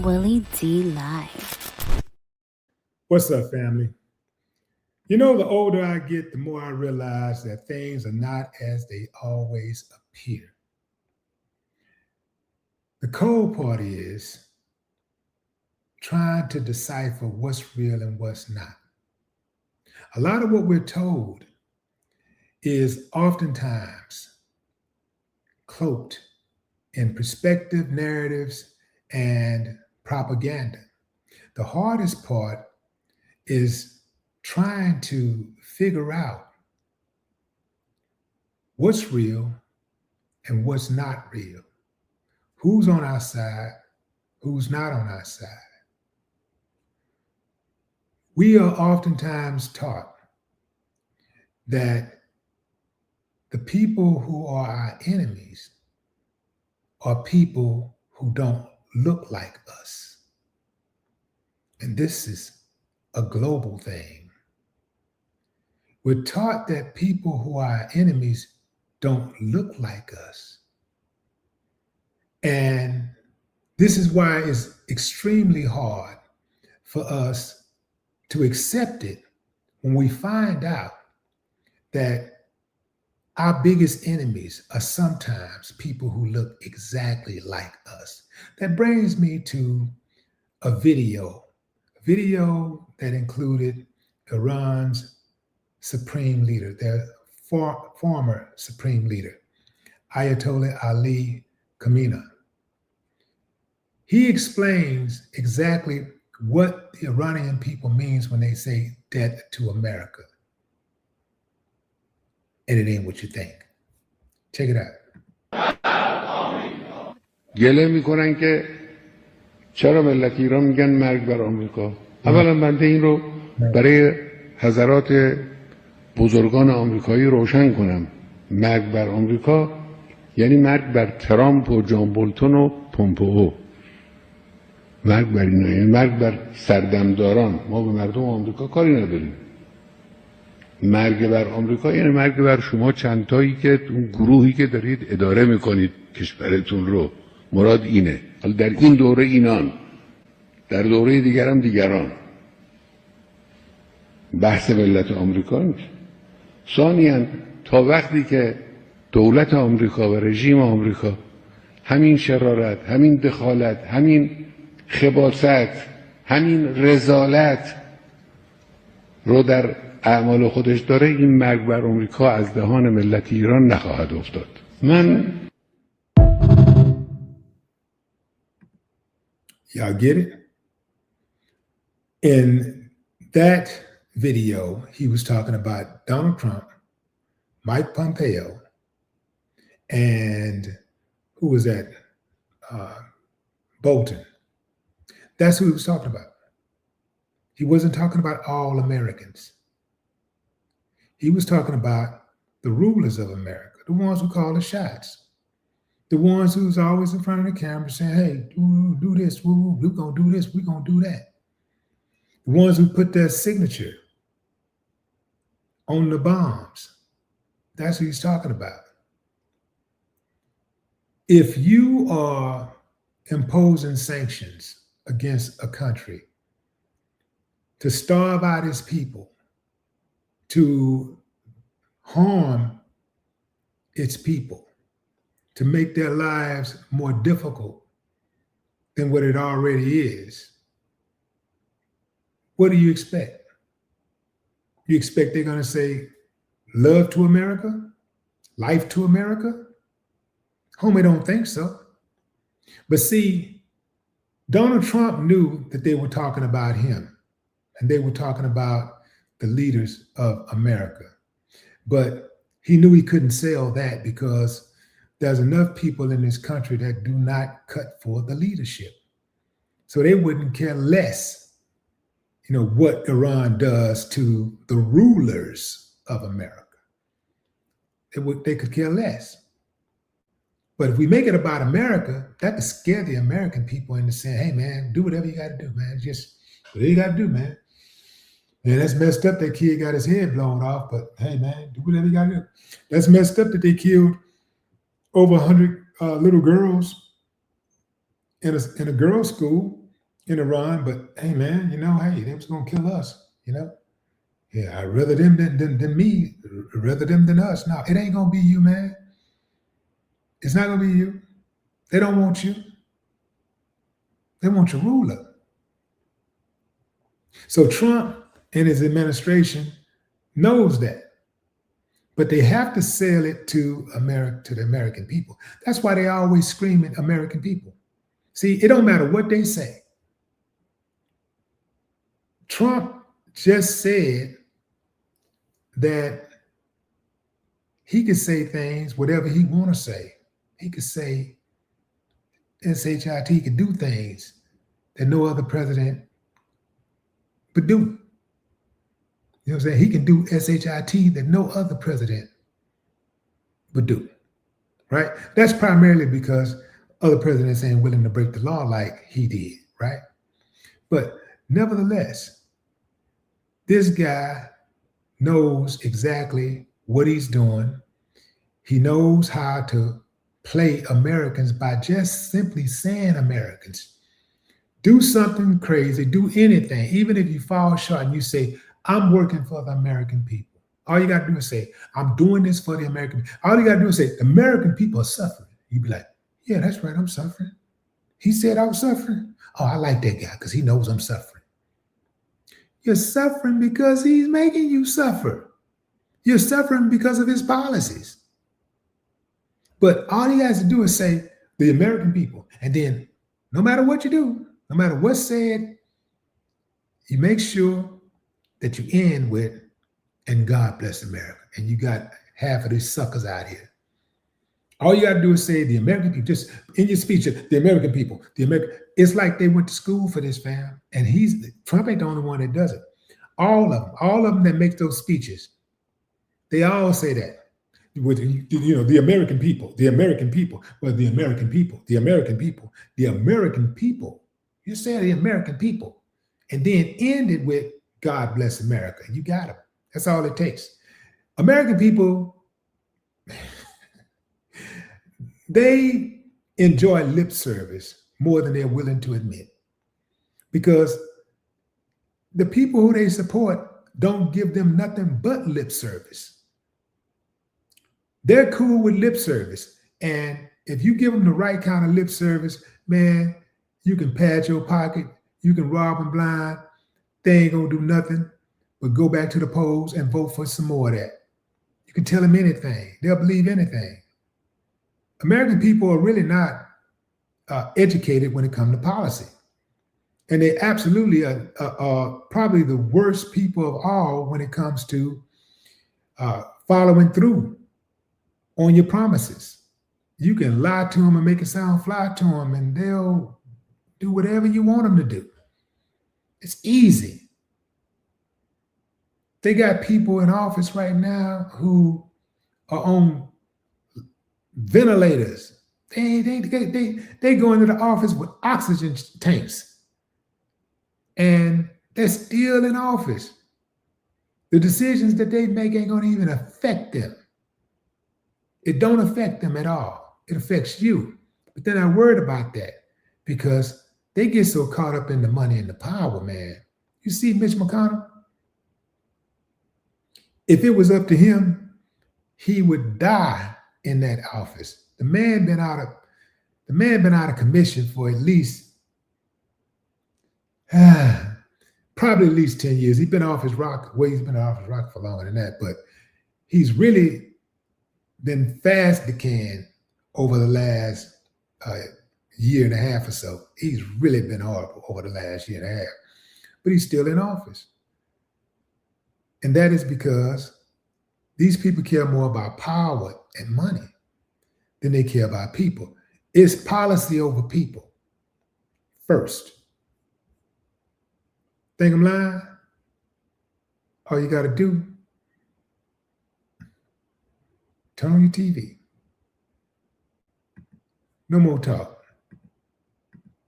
Willie D Live. What's up, family? You know, the older I get, the more I realize that things are not as they always appear. The cold part is trying to decipher what's real and what's not. A lot of what we're told is oftentimes cloaked in perspective, narratives, and propaganda. The hardest part is trying to figure out what's real and what's not real. Who's on our side, who's not on our side. We are oftentimes taught that the people who are our enemies are people who don't look like us. And this is a global thing. We're taught that people who are our enemies don't look like us. And this is why it's extremely hard for us to accept it when we find out that our biggest enemies are sometimes people who look exactly like us. That brings me to a video that included Iran's supreme leader, their former supreme leader, Ayatollah Ali Khamenei. He explains exactly what the Iranian people means when they say debt to America. And it ain't what you think. Check it out. گله میکنن که چرا ملت ایران میگن مرگ بر آمریکا. اولا بنده این رو برای حضرات بزرگان آمریکایی روشن کنم. مرگ بر آمریکا یعنی مرگ بر ترامپ و جان بولتون و پومپئو. مرگ بر اینا یعنی مرگ بر سردمداران. ما به مردم آمریکا کاری نداریم. مرگ بر آمریکا یعنی مرگ بر شما چندتایی که اون گروهی که دارید اداره میکنید کشورتون رو. مراد اینه. حالا در این دوره اینان، در دوره دیگر هم دیگران. بحث ملت آمریکا نیست. ثانیاً تا وقتی که دولت آمریکا و رژیم آمریکا همین شرارت، همین دخالت، همین خباثت، همین رذالت رو در اعمال خودش داره، این مرگ بر آمریکا از دهان ملت ایران نخواهد افتاد. من Y'all get it? In that video, he was talking about Donald Trump, Mike Pompeo, and who was that? Bolton. That's who he was talking about. He wasn't talking about all Americans. He was talking about the rulers of America, the ones who call the shots, the ones who's always in front of the camera saying, hey, do this, we're going to do this, we're going to do that. The ones who put their signature on the bombs. That's what he's talking about. If you are imposing sanctions against a country to starve out its people, to harm its people, to make their lives more difficult than what it already is, what do you expect? You expect they're going to say, love to America? Life to America? Homie, don't think so. But see, Donald Trump knew that they were talking about him, and they were talking about the leaders of America. But he knew he couldn't sell that because there's enough people in this country that do not cut for the leadership. So they wouldn't care less, what Iran does to the rulers of America. They could care less. But if we make it about America, that could scare the American people into saying, hey, man, do whatever you got to do, man. Just whatever you got to do, man. Man, that's messed up that kid got his head blown off, but hey, man, do whatever you got to do. That's messed up that they killed over 100 little girls in a girls' school in Iran, but hey, man, hey, they was gonna kill us. Yeah, I'd rather them than me, rather them than us. No, it ain't gonna be you, man. It's not gonna be you. They don't want you. They want your ruler. So Trump and his administration knows that, but they have to sell it to the American people. That's why they always scream at American people. See, it don't matter what they say. Trump just said that he could say things, whatever he want to say. He could say SHIT, he could do things that no other president would do. You know what I'm saying? He can do SHIT that no other president would do, right? That's primarily because other presidents ain't willing to break the law like he did, right? But nevertheless, this guy knows exactly what he's doing. He knows how to play Americans by just simply saying Americans. Do something crazy, do anything, even if you fall short and you say, I'm working for the American people. All you got to do is say, I'm doing this for the American people. All you got to do is say, the American people are suffering. You'd be like, yeah, that's right, I'm suffering. He said I was suffering. Oh, I like that guy because he knows I'm suffering. You're suffering because he's making you suffer. You're suffering because of his policies. But all he has to do is say, the American people. And then no matter what you do, no matter what's said, you make sure that you end with, and God bless America. And you got half of these suckers out here. All you got to do is say the American people, just in your speech, the American people, it's like they went to school for this, fam. And Trump ain't the only one that does it. All of them that make those speeches, they all say that. With the American people, the American people, well, the American people, the American people, the American people. You say the American people, and then end it with God bless America. You got them. That's all it takes. American people, they enjoy lip service more than they're willing to admit, because the people who they support don't give them nothing but lip service. They're cool with lip service. And if you give them the right kind of lip service, man, you can pad your pocket, you can rob them blind. They ain't gonna do nothing but go back to the polls and vote for some more of that. You can tell them anything. They'll believe anything. American people are really not educated when it comes to policy. And they absolutely are probably the worst people of all when it comes to following through on your promises. You can lie to them and make it sound fly to them, and they'll do whatever you want them to do. It's easy. They got people in office right now who are on ventilators. They go into the office with oxygen tanks, and they're still in office. The decisions that they make ain't gonna even affect them. It don't affect them at all. It affects you. But they're not worried about that because they get so caught up in the money and the power, man. You see Mitch McConnell? If it was up to him, he would die in that office. The man been out of commission for at least probably at least 10 years. He's been off his rock. Well, he's been off his rock for longer than that, but he's really been fast decaying over the last year and a half or so. He's really been horrible over the last year and a half, but he's still in office. And that is because these people care more about power and money than they care about people. It's policy over people first. Think I'm lying? All you got to do, turn on your TV. No more talk.